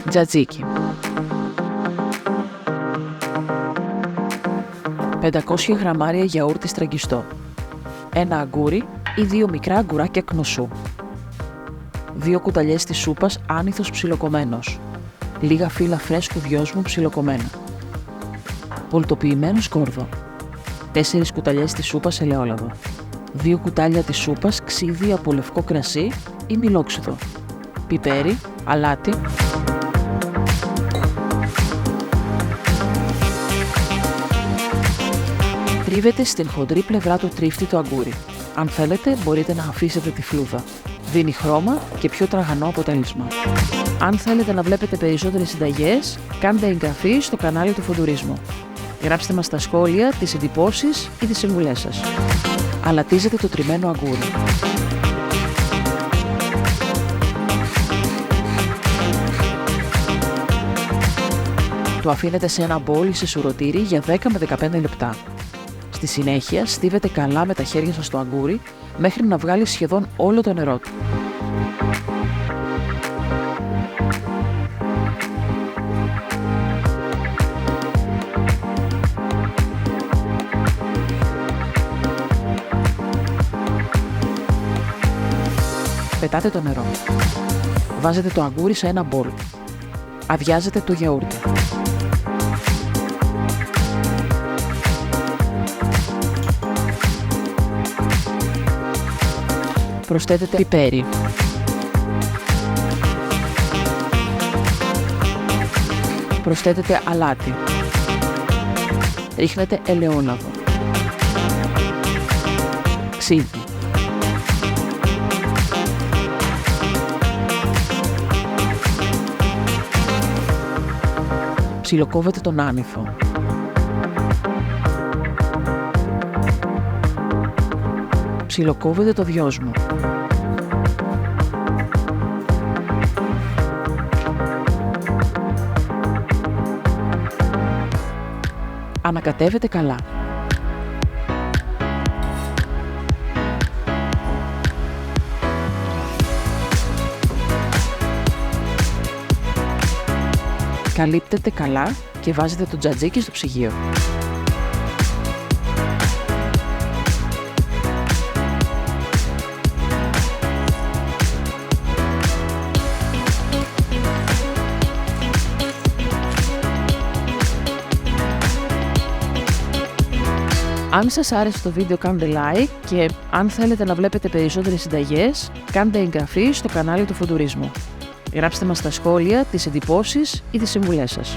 Τζατζίκι. 500 γραμμάρια γιαούρτι στραγγιστό. 1 αγκούρι ή 2 μικρά αγκουράκια κνοσού. 2 κουταλιές της σούπας άνηθος ψιλοκομμένος. Λίγα φύλλα φρέσκου δυόσμου ψιλοκομμένα. Πολτοποιημένο σκόρδο. 4 κουταλιές της σούπας ελαιόλαδο. 2 κουτάλια της σούπας ξύδι από λευκό κρασί ή μιλόξιδο. Πιπέρι, αλάτι. Τρίβετε στην χοντρή πλευρά του τρίφτη το αγκούρι. Αν θέλετε, μπορείτε να αφήσετε τη φλούδα. Δίνει χρώμα και πιο τραγανό αποτέλεσμα. Αν θέλετε να βλέπετε περισσότερες συνταγές, κάντε εγγραφή στο κανάλι του Φοντουρίσμου. Γράψτε μας στα σχόλια τις εντυπώσεις ή τις συμβουλές σας. Αλατίζετε το τριμμένο αγκούρι. Το αφήνετε σε ένα μπόλι σε σουρωτήρι για 10 με 15 λεπτά. Στη συνέχεια στίβετε καλά με τα χέρια σας το αγκούρι μέχρι να βγάλει σχεδόν όλο το νερό του. Πετάτε το νερό. Βάζετε το αγκούρι σε ένα μπολ. Αδειάζετε το γιαούρτι. Προσθέτετε πιπέρι. Προσθέτετε αλάτι. Ρίχνετε ελαιόλαδο. Ξύδι. Ψιλοκόβετε τον άνηθο. Ψιλοκόβετε το δυόσμο. Ανακατεύετε καλά. Καλύπτετε καλά και βάζετε το τζατζίκι στο ψυγείο. Αν σας άρεσε το βίντεο κάντε like και αν θέλετε να βλέπετε περισσότερες συνταγές κάντε εγγραφή στο κανάλι του Φοντουρίσμου. Γράψτε μας στα σχόλια τις εντυπώσεις ή τις συμβουλές σας.